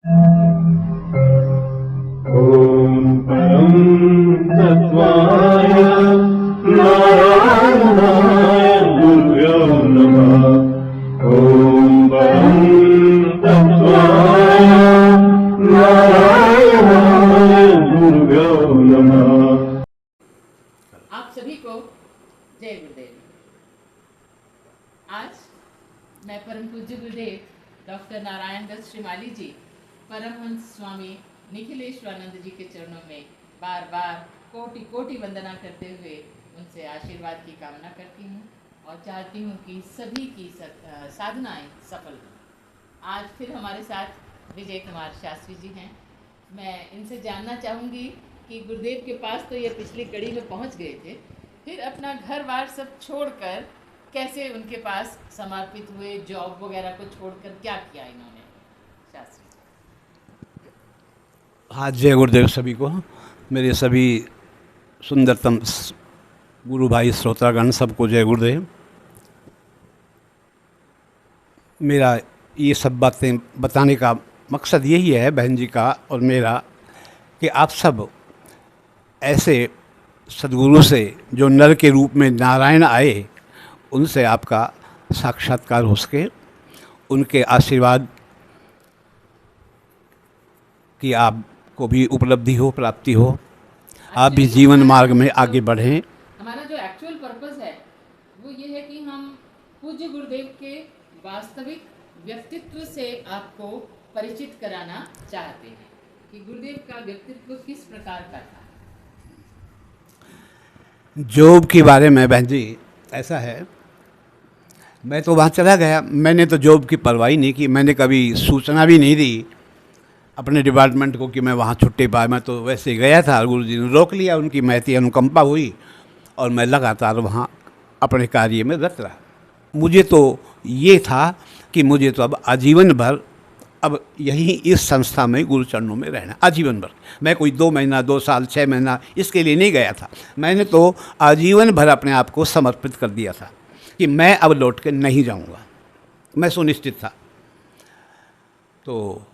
ॐ परं तत्त्वाय नारायणाय गुरुभ्यो नमः। ॐ परं तत्त्वाय नारायणाय गुरुभ्यो नमः। आप सभी को जय गुरुदेव। आज मैं परम पूज्य गुरुदेव डॉक्टर नारायण दत्त श्रीमाली जी, परमहंस स्वामी निखिलेश्वरानंद जी के चरणों में बार बार कोटि कोटि वंदना करते हुए उनसे आशीर्वाद की कामना करती हूँ और चाहती हूँ कि सभी की साधनाएं सफल हों। आज फिर हमारे साथ विजय कुमार शास्त्री जी हैं। मैं इनसे जानना चाहूँगी कि गुरुदेव के पास तो ये पिछली कड़ी में पहुँच गए थे, फिर अपना घर बार सब छोड़कर कैसे उनके पास समर्पित हुए, जॉब वगैरह को छोड़कर क्या किया इन्होंने, शास्त्री? हाँ, जय गुरुदेव सभी को। मेरे सभी सुंदरतम गुरु भाई श्रोतागण सबको जय गुरुदेव। मेरा ये सब बातें बताने का मकसद यही है बहन जी का और मेरा, कि आप सब ऐसे सद्गुरु से जो नर के रूप में नारायण आए, उनसे आपका साक्षात्कार हो सके, उनके आशीर्वाद की आपको भी उपलब्धि हो, प्राप्ति हो, आप भी जीवन मार्ग में आगे बढ़ें। हमारा जो एक्चुअल पर्पस है वो ये है कि हम पूज्य गुरुदेव के वास्तविक व्यक्तित्व से आपको परिचित कराना चाहते हैं कि गुरुदेव का व्यक्तित्व किस प्रकार का था। जॉब के बारे में बहन जी ऐसा है, मैं तो वहाँ चला गया, मैंने तो जॉब की परवाह ही नहीं की, मैंने कभी सूचना भी नहीं दी अपने डिपार्टमेंट को कि मैं वहाँ छुट्टी पाए। मैं तो वैसे ही गया था, गुरु जी ने रोक लिया, उनकी महती अनुकंपा हुई और मैं लगातार वहाँ अपने कार्य में रत रहा। मुझे तो ये था कि मुझे तो अब आजीवन भर अब यहीं इस संस्था में गुरु चरणों में रहना, आजीवन भर। मैं कोई 2 महीना 2 साल 6 महीना इसके लिए नहीं गया था, मैंने तो आजीवन भर अपने आप को समर्पित कर दिया था कि मैं अब लौट के नहीं जाऊंगा। मैं सुनिश्चित था। तो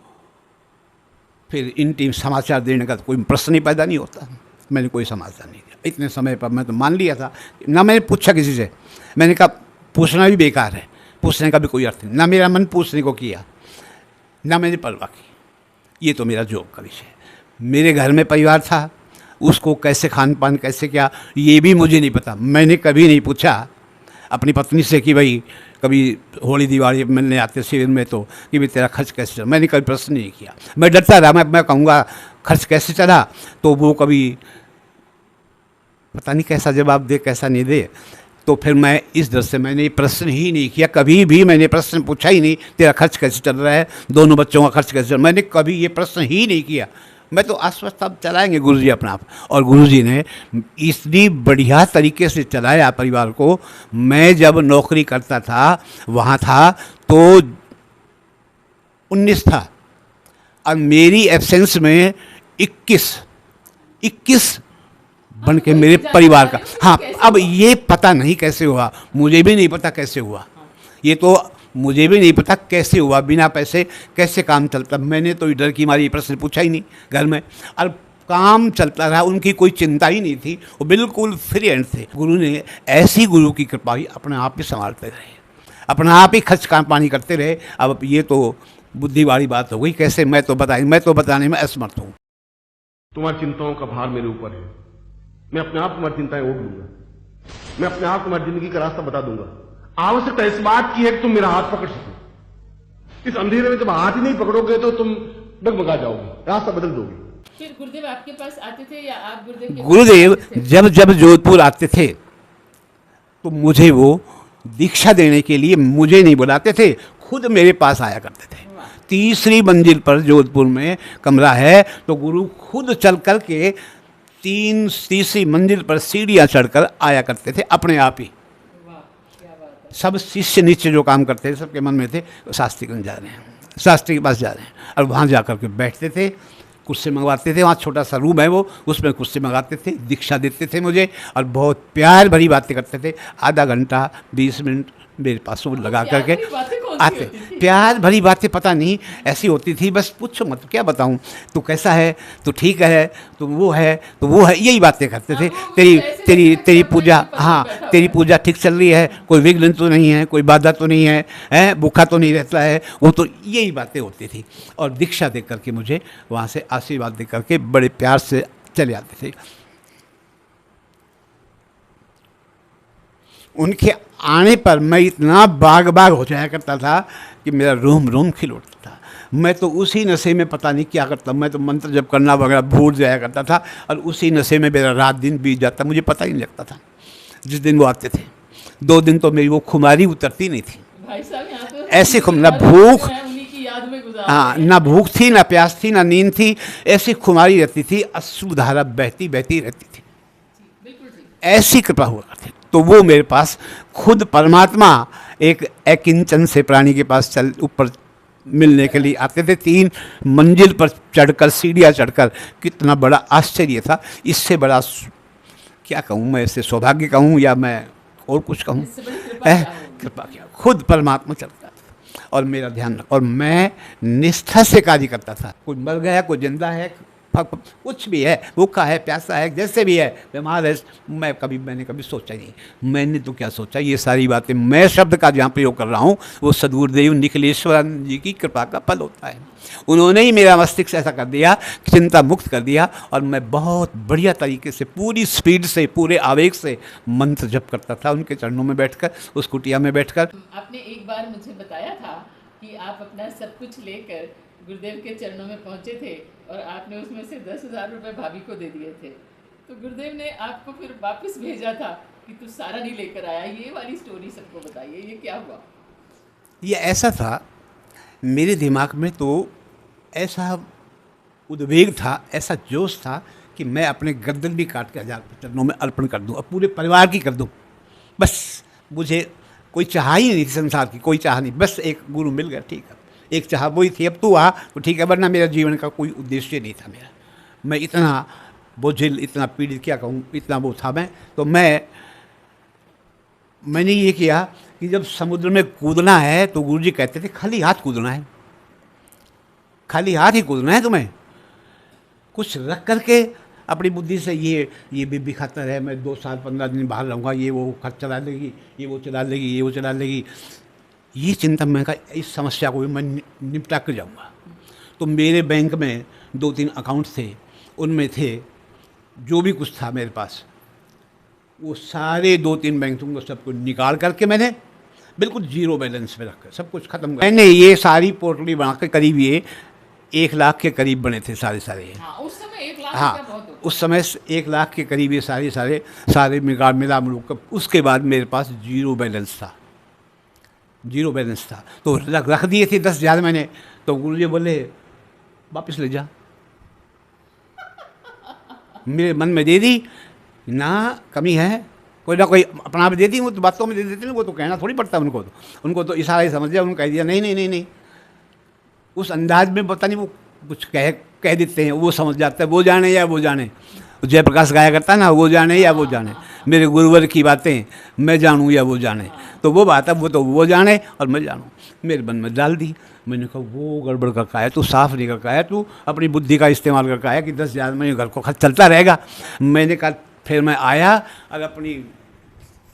फिर इन टीम समाचार देने का तो कोई प्रश्न ही पैदा नहीं होता, मैंने कोई समाचार नहीं दिया। इतने समय पर मैं तो मान लिया था, ना मैंने पूछा किसी से, मैंने कहा पूछना भी बेकार है, पूछने का भी कोई अर्थ नहीं, ना मेरा मन पूछने को किया, ना मैंने परवाह की। ये तो मेरा जॉब का विषय है। मेरे घर में परिवार था, उसको कैसे खान पान कैसे क्या ये भी मुझे नहीं पता। मैंने कभी नहीं पूछा अपनी पत्नी से कि भाई कभी होली दिवाली मिलने आते शिविर में तो कि भाई तेरा खर्च कैसे चला, मैंने कभी प्रश्न नहीं किया। मैं डरता रहा, मैं कहूँगा खर्च कैसे चला तो वो कभी पता नहीं कैसा जवाब दे कैसा नहीं दे, तो फिर मैं इस डर से मैंने प्रश्न ही नहीं किया। कभी भी मैंने प्रश्न पूछा ही नहीं, तेरा खर्च कैसे चल रहा है, दोनों बच्चों का खर्च कैसे चल रहा है, मैंने कभी ये प्रश्न ही नहीं किया। मैं तो आश्वस्त अब चलाएंगे गुरुजी अपना आप, और गुरुजी ने इतनी बढ़िया तरीके से चलाया परिवार को। मैं जब नौकरी करता था वहाँ था तो 19 था और मेरी एब्सेंस में 21 बन के मेरे परिवार का। हाँ, अब ये पता नहीं कैसे हुआ, मुझे भी नहीं पता कैसे हुआ, ये तो मुझे भी नहीं पता कैसे हुआ, बिना पैसे कैसे काम चलता। मैंने तो डर की मारी प्रश्न पूछा ही नहीं घर में, और काम चलता रहा, उनकी कोई चिंता ही नहीं थी, वो बिल्कुल फ्री हैंड थे। गुरु ने ऐसी गुरु की कृपा ही अपने आप ही संभालते रहे, अपना आप ही खर्च काम पानी करते रहे। अब ये तो बुद्धि वाली बात हो गई, कैसे मैं तो बताने में असमर्थ हूँ। तुम्हारी चिंताओं का भार मेरे ऊपर है, मैं अपने आप तुम्हारी चिंताएं ओढ़ लूंगा, मैं अपने आप तुम्हारी जिंदगी का रास्ता बता दूंगा। आवश्यकता इस बात की है कि तुम मेरा हाथ पकड़ सको। इस अंधेरे में जब हाथ ही नहीं पकड़ोगे तो तुम डगमगा जाओगे, रास्ता बदल दोगे। फिर गुरुदेव आपके पास आते थे या आप गुरुदेव के गुरुदेव जब जोधपुर आते थे तो मुझे वो दीक्षा देने के लिए मुझे नहीं बुलाते थे, खुद मेरे पास आया करते थे। 3री मंजिल पर जोधपुर में कमरा है, तो गुरु खुद चल कर के 3री मंजिल पर सीढ़ियाँ चढ़कर आया करते थे अपने आप ही। सब शिष्य नीचे जो काम करते थे सबके मन में थे शास्त्रीगंज जा रहे हैं, शास्त्री के पास जा रहे हैं, और वहाँ जा कर के बैठते थे, कुर्सी मंगवाते थे। वहाँ छोटा सा रूम है वो, उसमें कुर्सी मंगाते थे, दीक्षा देते थे मुझे, और बहुत प्यार भरी बातें करते थे। आधा घंटा 20 मिनट मेरे पास वो लगा प्यार करके भरी बातें कौन सी आते। होती थी? प्यार भरी बातें पता नहीं ऐसी होती थी, बस पूछो मत, क्या बताऊं, तू कैसा है, तू ठीक है, तू वो है, तो वो है, यही बातें करते थे। हाँ, वो तेरी ऐसे तेरी लगता तेरी है कि पूजा, अपने पति हाँ बैठा हुआ तेरी है। पूजा ठीक चल रही है, कोई विघ्न तो नहीं है, कोई बाधा तो नहीं है, हैं, भूखा तो नहीं रहता है, वो तो यही बातें होती थी। और दीक्षा दे करके मुझे वहाँ से आशीर्वाद दे करके बड़े प्यार से चले आते थे। उनके आने पर मैं इतना बाग बाग हो जाया करता था कि मेरा रोम रोम खिल उठता था। मैं तो उसी नशे में पता नहीं क्या करता, मैं तो मंत्र जप करना वगैरह भूल जाया करता था, और उसी नशे में मेरा रात दिन बीत जाता, मुझे पता ही नहीं लगता था। जिस दिन वो आते थे 2 दिन तो मेरी वो खुमारी उतरती नहीं थी। भाई साहब यहाँ तो ऐसी जिनकी ना हर भूख, जो है उन्हीं की याद में गुजार हाँ, रहे हैं। ना भूख थी, ना प्यास थी, ना नींद थी, ऐसी खुमारी रहती थी, अश्रुधारा बहती बहती रहती थी। बिल्कुल ठीक। ऐसी कृपा हुआ करती। तो वो मेरे पास खुद परमात्मा एक अकिंचन से प्राणी के पास चल ऊपर मिलने के लिए आते थे। 3 मंजिल पर चढ़कर, सीढ़ियाँ चढ़कर, कितना बड़ा आश्चर्य था। इससे बड़ा क्या कहूँ मैं, इससे सौभाग्य कहूँ या मैं और कुछ कहूँ, इससे बड़ी कृपा क्या होगी? कृपा क्या, खुद परमात्मा चलता था और मेरा ध्यान, और मैं निष्ठा से कार्य करता था। कोई मर गया, कोई जिंदा है, कुछ भी है, भूखा है, प्यासा है, जैसे भी है, बीमार है, मैंने कभी सोचा ही नहीं। मैंने तो क्या सोचा, ये सारी बातें, मैं शब्द का जहाँ प्रयोग कर रहा हूँ वो सद्गुरुदेव निखिलेश्वरानंद जी की कृपा का फल होता है। उन्होंने ही मेरा मस्तिष्क ऐसा कर दिया, चिंता मुक्त कर दिया, और मैं बहुत बढ़िया तरीके से, पूरी स्पीड से, पूरे आवेग से मंत्र जप करता था उनके चरणों में बैठकर, उस कुटिया में बैठकर। आपने एक बार मुझे बताया था कि आप अपना सब कुछ लेकर गुरुदेव के चरणों में पहुंचे थे और आपने उसमें से 10,000 रुपये भाभी को दे दिए थे। तो गुरुदेव ने आपको फिर वापस भेजा था कि तू सारा नहीं लेकर आया। ये वाली स्टोरी सबको बताइए, ये क्या हुआ? ये ऐसा था, मेरे दिमाग में तो ऐसा उद्वेग था, ऐसा जोश था कि मैं अपने गर्दन भी काट के 1000 चरणों में अर्पण कर दूं, और पूरे परिवार की कर दूं। बस मुझे कोई चाह ही नहीं थी संसार की, कोई चाह नहीं, बस एक गुरु मिल गया, ठीक है, एक चाह वही थी, अब तू आ तो ठीक है, वरना मेरा जीवन का कोई उद्देश्य नहीं था मेरा। मैं इतना बोझिल, इतना पीड़ित, क्या कहूँ, इतना वो था मैं। तो मैंने ये किया कि जब समुद्र में कूदना है तो गुरुजी कहते थे खाली हाथ कूदना है, खाली हाथ ही कूदना है तुम्हें, कुछ रख करके अपनी बुद्धि से ये भी खातर है, मैं 2 साल 15 दिन बाहर रहूँगा, ये वो खर्च चला लेगी, ये वो चला लेगी, ये वो चला लेगी, ये चिंता, मैं कहा इस समस्या को भी मैं निपटा कर जाऊँगा। तो मेरे बैंक में 2-3 अकाउंट थे, उनमें थे जो भी कुछ था मेरे पास, वो सारे 2-3 बैंक तुमको सबको निकाल करके मैंने बिल्कुल 0 बैलेंस पे रखकर सब कुछ खत्म कर। मैंने ये सारी पोर्टली बना के करीब ये 1 लाख के करीब बने थे सारे। हाँ, उस समय 1 लाख हाँ, रुपया बहुत होता। उस समय 1 लाख के करीब ये सारे मिला मिलूकर, उसके बाद मेरे पास 0 बैलेंस था, 0 बैलेंस था। तो रख दिए थे 10,000 मैंने। तो गुरुजी बोले वापस ले जा। मेरे मन में दे दी ना, कमी है, कोई ना कोई अपना आप दे दी, वो तो बातों में दे देते हैं, वो तो कहना थोड़ी पड़ता है उनको तो इशारा ही समझ लिया, उन्होंने कह दिया नहीं नहीं नहीं नहीं, उस अंदाज में पता नहीं वो कुछ कह देते हैं, वो समझ जाता है, वो जाने या वो जाने। जयप्रकाश गाया करता है ना, वो जाने या वो जाने, मेरे गुरुवर की बातें मैं जानूँ या वो जाने, तो वो बात है, वो तो वो जाने और मैं जानूँ। मेरे मन में डाल दी। मैंने कहा वो गड़बड़ करके आया, तू साफ नहीं करके आया, तू अपनी बुद्धि का इस्तेमाल करके आया कि 10,000 में घर को खर्च चलता रहेगा। मैंने कहा, फिर मैं आया और अपनी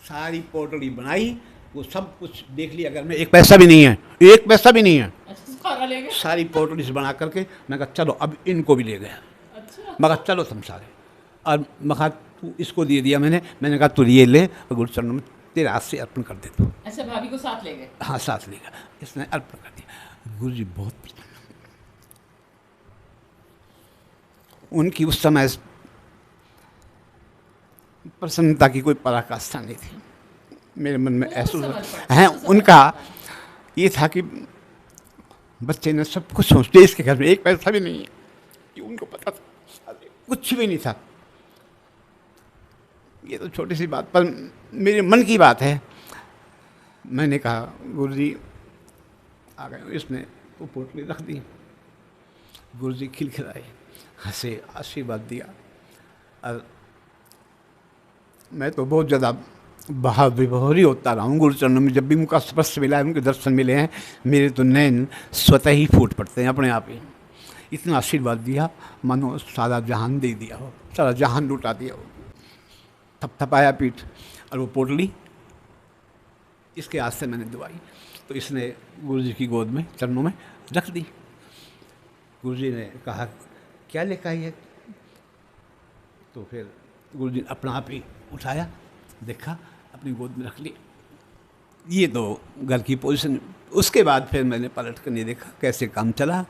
सारी पोर्टली बनाई, वो सब कुछ देख लिया, अगर मैं 1 पैसा भी नहीं है, 1 पैसा भी नहीं है, अच्छा, सारा ले गए? सारी पोर्टलीज बना करके मैं कहा चलो अब इनको भी ले गया। अच्छा, मैं कहा चलो तुम सारे, और मैं कहा तू इसको दे दिया मैंने कहा तू ये ले और गुरु चरणों में तेरे हाथ से अर्पण कर दे तू। अच्छा, भाभी को साथ ले गए? हाँ, साथ ले गया, इसने अर्पण कर दिया। गुरु जी बहुत प्रसन्न, उनकी उस समय प्रसन्नता की कोई पराकाष्ठा नहीं थी। मेरे मन में ऐसा है, उनका ये था कि बच्चे ने सब कुछ सोचते, इसके घर में 1 पैसा भी नहीं है, ये उनको पता था, कुछ भी नहीं था। ये तो छोटी सी बात, पर मेरे मन की बात है। मैंने कहा गुरुजी आ गए, इसने वो पोटली रख दी। गुरुजी खिलखिलाए, हंसे, आशीर्वाद दिया, और मैं तो बहुत ज़्यादा भाव विभोर ही होता रहा हूँ गुरु चरणों में। जब भी उनका स्पर्श मिला है, उनके दर्शन मिले हैं, मेरे तो नैन स्वतः ही फूट पड़ते हैं अपने आप ही। इतना आशीर्वाद दिया मानो सारा जहान दे दिया हो, सारा जहान लुटा दिया हो। थपथपाया पीठ और वो पोटली इसके हाथ से मैंने दबाई, तो इसने गुरु जी की गोद में चरणों में रख दी। गुरु जी ने कहा क्या लेकर आई है, तो फिर गुरु जी ने अपना आप ही उठाया, देखा, अपनी गोद में रख ली। ये तो घर की पोजीशन। उसके बाद फिर मैंने पलट कर नहीं देखा कैसे काम चला,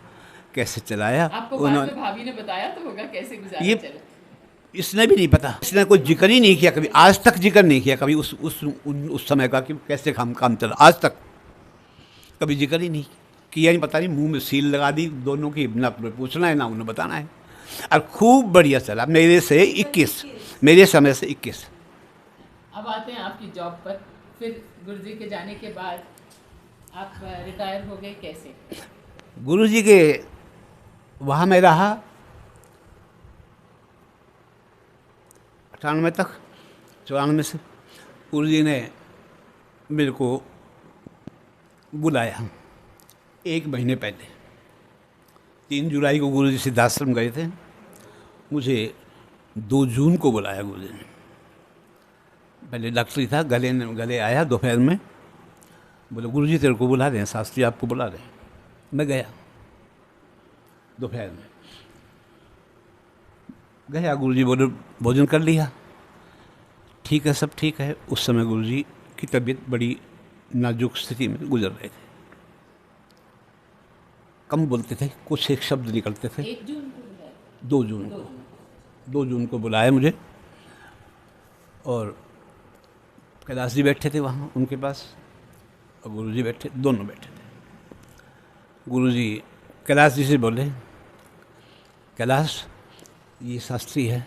कैसे चलाया। आपको बाद में भाभी ने बताया तो होगा कैसे गुजारा ये चला? इसने भी नहीं पता, इसने कोई जिक्र ही नहीं किया कभी, आज तक जिक्र नहीं किया कभी उस समय का कि कैसे काम चला। आज तक कभी जिक्र ही नहीं किया। नहीं, पता नहीं, मुंह में सील लगा दी दोनों की, ना पूछना है ना उन्हें बताना है। और खूब बढ़िया चला मेरे से 21, मेरे समय से 21। अब आते हैं आपकी जॉब पर। फिर गुरुजी के जाने के बाद आप रिटायर हो गए कैसे? गुरु जी के वहाँ मैं रहा 98 तक, 94 से। गुरु जी ने मेरे को बुलाया 1 महीने पहले। 3 जुलाई को गुरु जी सिद्धाश्रम गए थे, मुझे 2 जून को बुलाया गुरु जी ने। पहले डॉक्टरी था, गले आया दोपहर में, बोले गुरु जी तेरे को बुला रहे हैं, शास्त्री आपको बुला रहे हैं। मैं गया दोपहर में, गया, गुरु जी बोले भोजन कर लिया, ठीक है, सब ठीक है। उस समय गुरु जी की तबीयत बड़ी नाजुक स्थिति में गुजर रहे थे, कम बोलते थे, कुछ एक शब्द निकलते थे। 1 जून को बुलाया? 2 जून को बुलाया मुझे, और कैलाश जी बैठे थे वहाँ उनके पास, और गुरु जी बैठे, दोनों बैठे थे। गुरु जी कैलाश जी से बोले, कैलाश ये शास्त्री है।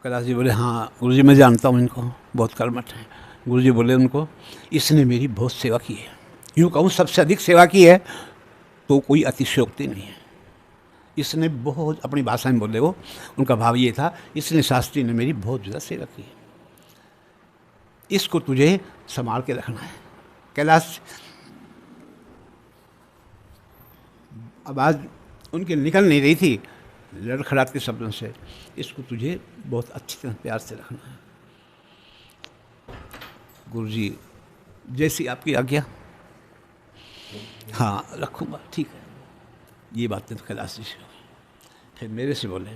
कैलाश जी बोले हाँ गुरु जी मैं जानता हूँ इनको, बहुत कर्मठ हैं। गुरु जी बोले उनको, इसने मेरी बहुत सेवा की है, यूँ कहूँ सबसे अधिक सेवा की है तो कोई अतिशयोक्ति नहीं है। इसने बहुत, अपनी भाषा में बोले वो, उनका भाव ये था, इसने शास्त्री ने मेरी बहुत ज़्यादा सेवा की है, इसको तुझे संभाल के रखना है। कैलाश आवाज़ उनकी निकल नहीं रही थी लड़खड़ाते शब्दों से, इसको तुझे बहुत अच्छी तरह प्यार से रखना है। गुरुजी जैसी आपकी आज्ञा, हाँ रखूँगा, ठीक है। ये बातें तो कैलाश जी से हुई। फिर मेरे से बोले,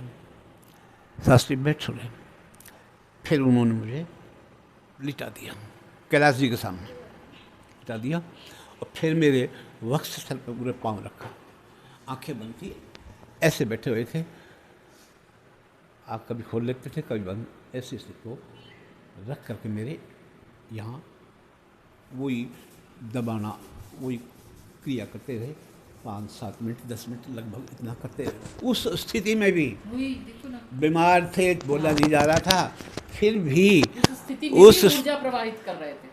शास्त्री बैठ रहे। फिर उन्होंने मुझे लिटा दिया कैलाश जी के सामने, लिटा दिया, और फिर मेरे वक्ष स्थल पर पूरे पाँव रखा, आंखें बंद की, ऐसे बैठे हुए थे। आप कभी खोल लेते थे कभी बंद, ऐसे को रख करके मेरे यहाँ वही दबाना, वही क्रिया करते रहे। 5-7 मिनट 10 मिनट लगभग इतना करते रहे। उस स्थिति में भी बीमार थे, बोला नहीं जा रहा था, फिर भी उस स्थिति में उस ऊर्जा प्रवाहित कर रहे थे।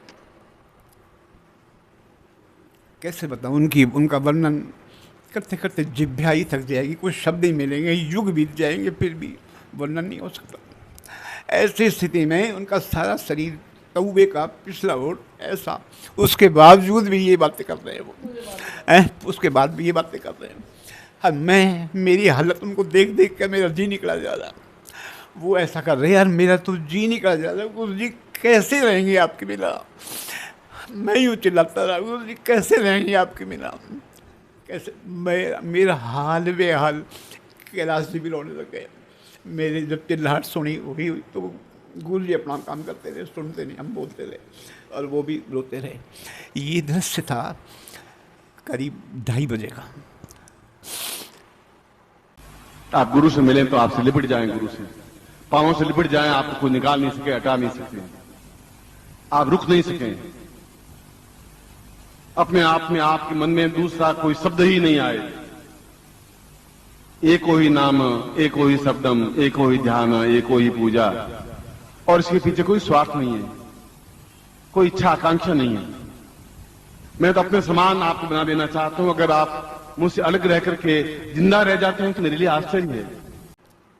कैसे बताऊं, उनका वर्णन करते करते जिह्वा ही थक जाएगी, कुछ शब्द ही मिलेंगे, युग बीत जाएंगे, फिर भी वर्णन नहीं हो सकता। ऐसी स्थिति में उनका सारा शरीर तौबे का पिछला ओर ऐसा, उसके बावजूद भी ये बातें कर रहे हैं वो, उसके बाद भी ये बातें कर रहे हैं। हाँ, मेरी हालत उनको देख देख कर मेरा जी निकला जा रहा। वो ऐसा कर रहे हैं, यार मेरा तो जी निकला जा रहा। गुरु जी कैसे रहेंगे आपके बिना? मैं यूँ चिल्लाता रहा, गुरु जी कैसे रहेंगे आपके बिना, कैसे? मेरा हाल बेहाल। कैलाश जी भी रोने लग गए। मेरे जब चिल्लाहट सुनी हुई तो गुरु जी अपना काम करते रहे, सुनते नहीं, हम बोलते रहे, और वो भी रोते रहे। ये दृश्य था करीब 2:30 बजे का। आप गुरु से मिलें तो आपसे लिपट जाएं, गुरु से पांवों से लिपट जाएं, आपको कोई निकाल नहीं सके, हटा नहीं सके, आप रुक नहीं सकें। अपने आप में आपके मन में दूसरा कोई शब्द ही नहीं आए। एको ही नाम, एको ही शब्दम, एको ही ध्यान, एको ही पूजा, और इसके पीछे कोई स्वार्थ नहीं है, कोई इच्छा आकांक्षा नहीं है। मैं तो अपने समान आपको बना देना चाहता हूं। अगर आप मुझसे अलग रह करके जिंदा रह जाते हैं तो मेरे लिए आश्चर्य है।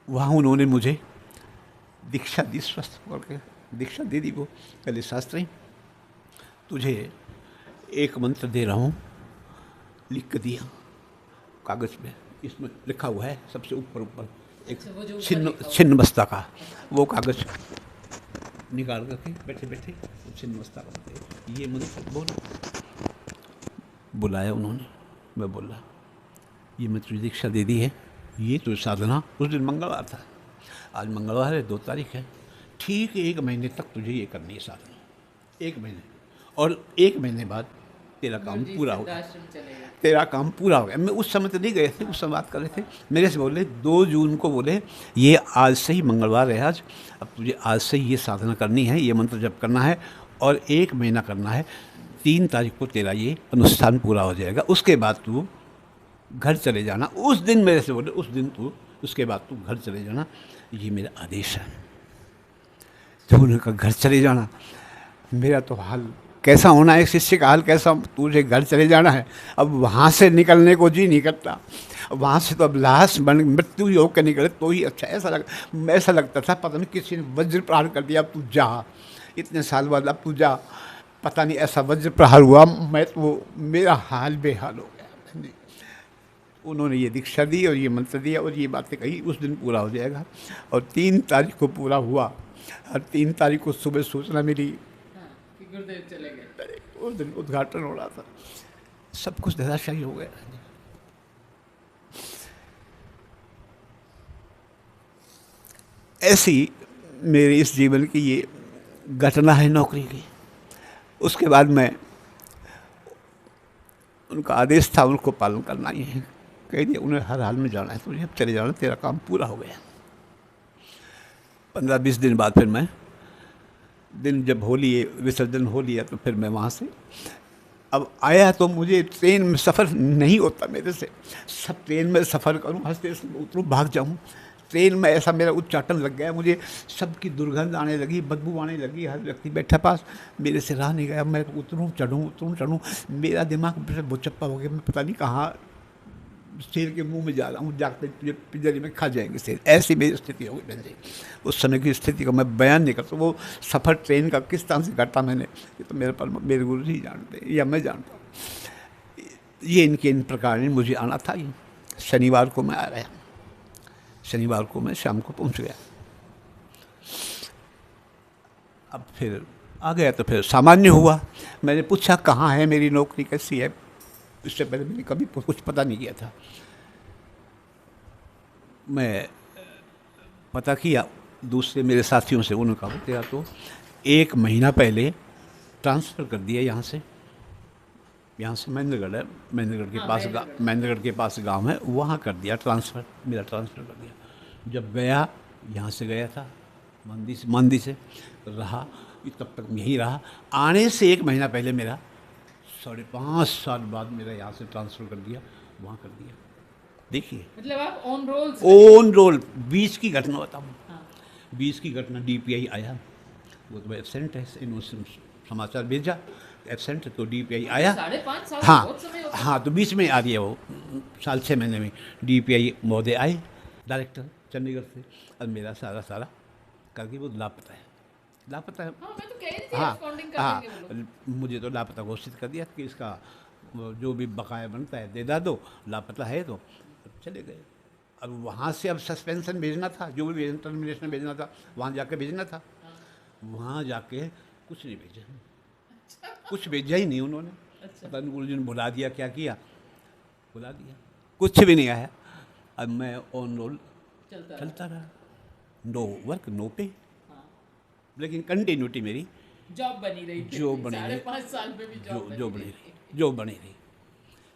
वहाँ उन्होंने मुझे दीक्षा दी, स्वस्थ होकर के दीक्षा दे दी। वो पहले शास्त्री, तुझे एक मंत्र दे रहा हूँ, लिख के दिया कागज़ में, इसमें लिखा हुआ है सबसे ऊपर ऊपर एक अच्छा, वो जो ऊपर छिन्न लिखा हुआ। छिन्नमस्ता का, वो कागज़ निकाल करके बैठे बैठे छिन्नमस्ता का ये मंत्र बोलो। बुलाया उन्होंने, मैं बोला ये मैं तुझे दीक्षा दे दी है, ये तो साधना। उस दिन मंगलवार था, आज मंगलवार है, 2 तारीख है। ठीक 1 महीने तक तुझे ये करनी है साधना, 1 महीने, और 1 महीने बाद तेरा काम गुरुजी पूरा हो गया, सिद्धाश्रम चले गए। तेरा काम पूरा हो गया। मैं उस समय तो नहीं गए थे, उस समय बात कर रहे थे, मेरे से बोले 2 जून को, बोले ये आज से ही मंगलवार है आज, अब तुझे आज से ही ये साधना करनी है, ये मंत्र जप करना है और 1 महीना करना है। 3 तारीख को तेरा ये अनुष्ठान पूरा हो जाएगा, उसके बाद तू घर चले जाना। उस दिन मेरे से बोले, उस दिन तू, उसके बाद तू घर चले जाना, ये मेरा आदेश है। जब उन्होंने कहा घर चले जाना, मेरा तो हाल कैसा होना है, शिष्य का हाल कैसा, तुझे घर चले जाना है, अब वहाँ से निकलने को जी नहीं करता, वहाँ से तो अब लाश बन मृत्यु योग के निकले तो ही अच्छा। ऐसा लगता था पता नहीं किसी ने वज्र प्रहार कर दिया, अब तू जा, इतने साल बाद अब तू जा, पता नहीं ऐसा वज्र प्रहार हुआ, मैं तो मेरा हाल बेहाल हो गया। उन्होंने ये दीक्षा दी और ये मंत्र दिया और ये बातें कही, उस दिन पूरा हो जाएगा। और 3 तारीख को पूरा हुआ, और 3 तारीख को सुबह सूचना मिली, हाँ, कि गुरुदेव चले गए। उस दिन उद्घाटन हो रहा था, सब कुछ धराशायी हो गया। ऐसी मेरे इस जीवन की ये घटना है नौकरी की। उसके बाद मैं, उनका आदेश था, उनको पालन करना ही है, कह दिया उन्हें हर हाल में जाना है, तुझे अब चले जाना, तेरा काम पूरा हो गया। 15-20 दिन बाद फिर मैं, दिन जब हो लिए, विसर्जन हो लिया, तो फिर मैं वहाँ से अब आया, तो मुझे ट्रेन में सफ़र नहीं होता मेरे से। सब ट्रेन में सफ़र करूँ, हंसते हंसते उतरूँ, भाग जाऊँ, ट्रेन में ऐसा मेरा उच्चाटन लग गया, मुझे सबकी दुर्गंध आने लगी, बदबू आने लगी, हर व्यक्ति बैठा पास, मेरे से रहा नहीं गया, मैं उतरूँ चढ़ूँ, मेरा दिमाग बुचप्पा हो गया, मैं पता नहीं कहाँ शेर के मुंह में जा रहा हूँ, जाकर तुझे पिंजरे में खा जाएंगे शेर, ऐसी मेरी स्थिति हो गई बहन जी। उस समय की स्थिति को मैं बयान नहीं करता, वो सफ़र ट्रेन का किस तरह से घटा मैंने, ये तो मेरे गुरु जी जानते हैं या मैं जानता हूँ। ये इनके इन प्रकार ने मुझे आना था। ये शनिवार को मैं आ रहा, शनिवार को मैं शाम को पहुँच गया। अब फिर आ गया तो फिर सामान्य हुआ। मैंने पूछा कहाँ है मेरी नौकरी, कैसी है, इससे पहले मैंने कभी कुछ पता नहीं किया था। मैं पता किया दूसरे मेरे साथियों से, उन्होंने कहा तेरा तो 1 महीना पहले ट्रांसफ़र कर दिया यहाँ से महेंद्रगढ़ है, महेंद्रगढ़ के पास गांव है, वहाँ कर दिया ट्रांसफ़र, मेरा ट्रांसफ़र कर दिया। जब गया, यहाँ से गया था मंदी से रहा, तब तक यहीं रहा। आने से 1 महीना पहले मेरा 5.5 साल बाद मेरा यहाँ से ट्रांसफ़र कर दिया, वहाँ कर दिया। देखिए, मतलब आप ऑन रोल 20 की घटना बताऊँ। हाँ। 20 की घटना, DPI आया, वो तो एब्सेंट है, इन्होंने समाचार भेजा एब्सेंट है, तो DPI आया। 5.5 साल हाँ बहुत समय होता है। हाँ, तो बीच में आ रही है वो, साल 6 महीने में DPI महोदय आए, डायरेक्टर चंडीगढ़ से, और मेरा सारा करके वो लापता है। हाँ, मैं तो कह रही थी हाँ absconding कर हाँ, देंगे वो लोग। मुझे तो लापता घोषित कर दिया कि इसका जो भी बकाया बनता है दे दो, लापता है तो चले गए। और वहाँ से अब सस्पेंशन भेजना था, जो भी भेजना, टर्मिनेशन भेजना था, वहाँ जाके भेजना था। वहाँ जाके कुछ नहीं भेजा, कुछ भेजा ही नहीं उन्होंने। पता नहीं गुरु जी ने बुला दिया, क्या किया, बुला दिया, कुछ भी नहीं आया। अब मैं ऑन रोल चलता रहा, नो वर्क नो पे, लेकिन कंटिन्यूटी मेरी जॉब बनी रही थी। जो बनी रही, 5.5 साल में भी जो बनी रही।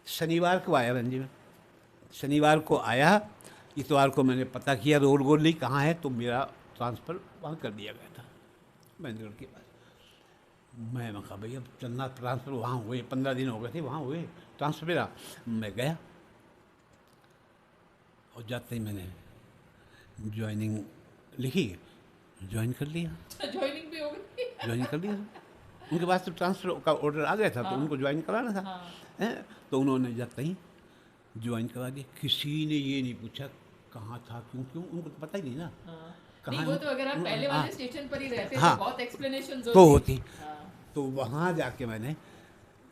शनिवार को आया बहन जी, शनिवार को आया, इतवार को मैंने पता किया रोड गोली कहाँ है, तो मेरा ट्रांसफ़र वहाँ कर दिया गया था महेंद्रगढ़ के पास। मैं कहा भाई अब चलना, ट्रांसफ़र वहाँ हुए, 15 दिन हो गए थे वहाँ हुए ट्रांसफ़र मेरा। मैं गया और जाते ही मैंने ज्वाइनिंग लिखी, ज्वाइन कर लिया। ज्वाइनिंग भी हो गई। ज्वाइन कर लिया, उनके पास तो ट्रांसफ़र का ऑर्डर आ गया था, तो उनको ज्वाइन कराना था। हैं, तो उन्होंने जाते ही ज्वाइन करा दिया। किसी ने ये नहीं पूछा कहाँ था, क्यों, उनको तो पता ही नहीं ना। नहीं, वो तो अगर आप पहले हाँ, वाले स्टेशन पर ही रहते हाँ, तो बहुत एक्सप्लेनेशन तो होती। हाँ, तो वहाँ जाके मैंने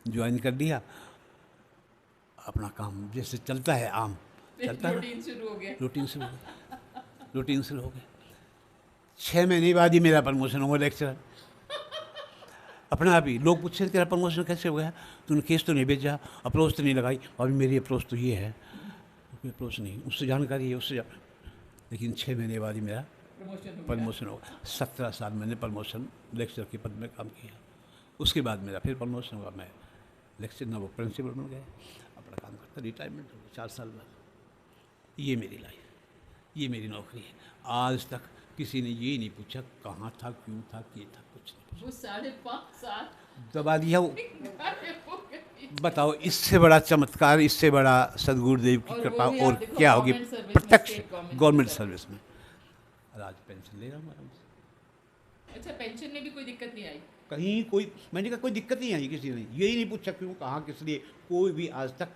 ज्वाइन कर दिया अपना काम, जैसे चलता है आम फिर चलता है, रूटीन शुरू हो गया। रूटीन शुरू हो गया, रूटीन शुरू हो गया। 6 महीने बाद ही मेरा प्रमोशन हुआ लेक्चरर, अपने आप ही। लोग पूछते तेरा प्रमोशन कैसे हो गया, तूने केस तो नहीं भेजा, अप्रोच तो नहीं लगाई। अभी मेरी अप्रोच तो ये है, कोई अप्रोच नहीं, उससे जानकारी है, उससे लेकिन 6 महीने बाद ही मेरा प्रमोशन होगा। 17 साल मैंने प्रमोशन लेक्चर के पद में काम किया, उसके बाद मेरा फिर प्रमोशन हुआ, मैं लेक्चर ना वो प्रिंसिपल बन गया, अपना काम करता, रिटायरमेंट हो गया 4 साल बाद। ये मेरी लाइफ, ये मेरी नौकरी है। आज तक किसी ने ये नहीं पूछा कहाँ था, क्यों था, क्या था, कुछ नहीं। वो 5.5 साल दबा दिया वो। गायब हो गई। बताओ इससे बड़ा चमत्कार, इससे बड़ा सदगुरुदेव की और कृपा वो भी और आप देखो क्या होगी। गवर्नमेंट सर्विस में, प्रत्यक्ष स्टेट गवर्नमेंट सर्विस में आज पेंशन ले रहा हूँ आराम से। अच्छा, पेंशन में भी कोई दिक्कत नहीं आई? कहीं कोई, मैंने कहा कोई दिक्कत नहीं आई, किसी ने यही नहीं पूछा क्यों, कहाँ, किस लिए, कोई भी आज तक।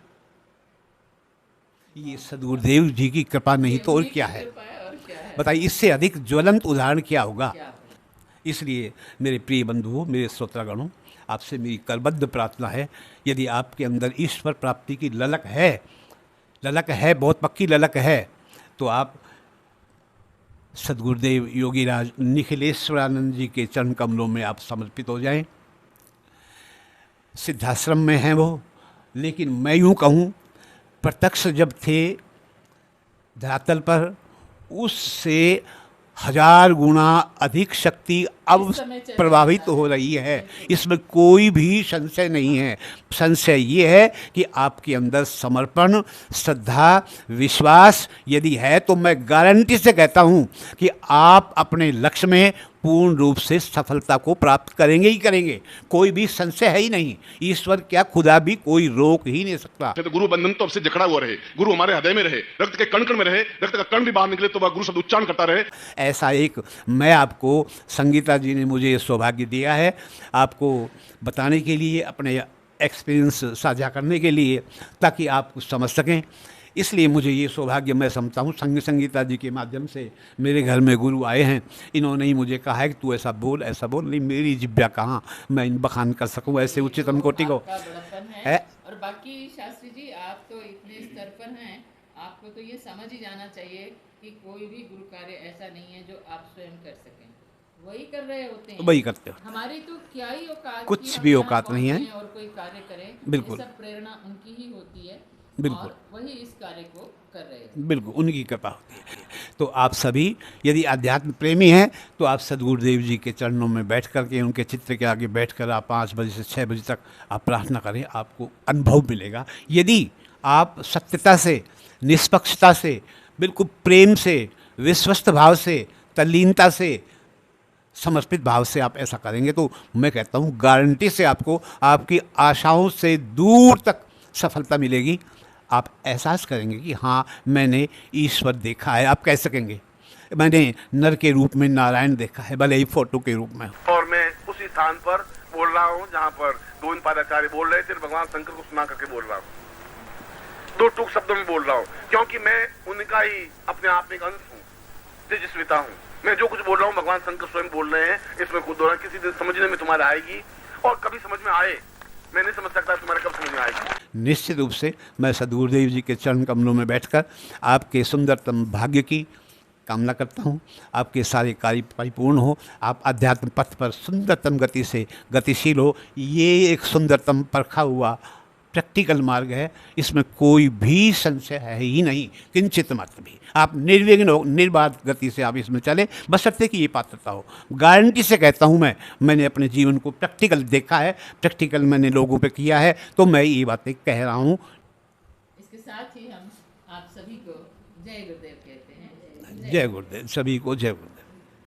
ये सदगुरुदेव जी की कृपा नहीं तो और उन्हीं की क्या है, कृपा और क्या है? बताइए इससे अधिक ज्वलंत उदाहरण क्या होगा। क्या है? इसलिए मेरे प्रिय बंधुओं, मेरे श्रोतागणों, आपसे मेरी करबद्ध प्रार्थना है, यदि आपके अंदर ईश्वर प्राप्ति की ललक है, बहुत पक्की ललक है, तो आप सदगुरुदेव योगीराज निखिलेश्वरानंद जी के चरण कमलों में आप समर्पित हो जाएं। सिद्धाश्रम में हैं वो, लेकिन मैं यूँ कहूँ प्रत्यक्ष जब थे धरातल पर, उससे 1000 गुना अधिक शक्ति अब इस समय चल प्रभावित रहा है। हो रही है। इसमें कोई भी संशय नहीं है। संशय ये है कि आपके अंदर समर्पण, श्रद्धा, विश्वास यदि है तो मैं गारंटी से कहता हूँ कि आप अपने लक्ष्य में पूर्ण रूप से सफलता को प्राप्त करेंगे ही करेंगे। कोई भी संशय है ही नहीं। ईश्वर क्या, खुदा भी कोई रोक ही नहीं सकता। तो गुरु बंधन तो अब से जकड़ा हुआ रहे, गुरु हमारे हृदय में रहे, रक्त के कण कण में रहे, रक्त का कण भी बाहर निकले तो वह गुरु शब्द उच्चारण करता रहे। ऐसा एक मैं आपको, संगीता जी ने मुझे ये सौभाग्य दिया है आपको बताने के लिए, अपने एक्सपीरियंस साझा करने के लिए, ताकि आप कुछ समझ सकें। इसलिए मुझे ये सौभाग्य मैं समझता हूँ, संगीता जी के माध्यम से मेरे घर में गुरु आए हैं, इन्होंने ही मुझे कहा है कि तू ऐसा बोल, ऐसा बोल। नहीं, मेरी जिब्या कहाँ मैं इन बखान कर सकूँ ऐसे उच्चतम कोटि को। आपका बड़प्पन है। है। और बाकी शास्त्री जी, आप तो इतने स्तर पर हैं, आपको तो ये समझ ही जाना चाहिए कि कोई भी गुरु कार्य ऐसा नहीं है जो आप स्वयं कर सकें, वही कर रहे होते हैं। वही करते हो। हमारी तो क्या ही औकात, कुछ कि हम भी यहाँ औकात नहीं है। पहुँचें और कोई कार्य करें। बिल्कुल। ये सब प्रेरणा उनकी ही होती है, बिल्कुल। और वही इस कार्य को कर रहे हैं। बिल्कुल उनकी कृपा होती है। तो आप सभी यदि अध्यात्म प्रेमी हैं तो आप सदगुरुदेव जी के चरणों में बैठ कर के, उनके चित्र के आगे बैठ कर आप 5 बजे से 6 बजे तक आप प्रार्थना करें, आपको अनुभव मिलेगा। यदि आप सत्यता से, निष्पक्षता से, बिल्कुल प्रेम से, विश्वस्त भाव से, तल्लीनता से, समर्पित भाव से आप ऐसा करेंगे तो मैं कहता हूँ गारंटी से आपको आपकी आशाओं से दूर तक सफलता मिलेगी। आप एहसास करेंगे कि हाँ, मैंने ईश्वर देखा है। आप कह सकेंगे मैंने नर के रूप में नारायण देखा है, भले ही फोटो के रूप में। और मैं उसी स्थान पर बोल रहा हूँ जहाँ पर गोविंद पादाचार्य बोल रहे थे, भगवान शंकर को सुना करके बोल रहा हूँ। 2 टूक शब्दों में बोल रहा हूँ, क्योंकि मैं उनका ही अपने आप में एक अंश हूँ, तेजस्विता हूँ। मैं जो कुछ बोल रहा हूँ भगवान शंकर स्वयं बोल रहे हैं। इसमें खुद दौरा किसी दिन समझने में तुम्हारे आएगी, और कभी समझ में आए, मैं नहीं समझ सकता तुम्हारे कब समझ में आएगी। निश्चित रूप से मैं सदगुरुदेव जी के चरण कमलों में बैठकर आपके सुंदरतम भाग्य की कामना करता हूँ। आपके सारे कार्य परिपूर्ण हो, आप अध्यात्म पथ पर सुंदरतम गति से गतिशील हो। ये एक सुंदरतम परखा हुआ प्रैक्टिकल मार्ग है, इसमें कोई भी संशय है ही नहीं, किंचित मात्र भी। आप निर्विघ्न हो, निर्बाध गति से आप इसमें चले, बशर्ते कि ये पात्रता हो। गारंटी से कहता हूँ मैंने अपने जीवन को प्रैक्टिकल देखा है, प्रैक्टिकल मैंने लोगों पे किया है, तो मैं ये बातें कह रहा हूँ। इसके साथ ही हम आप सभी को जय गुरुदेव कहते हैं। जय गुरुदेव, सभी को जय गुरुदेव।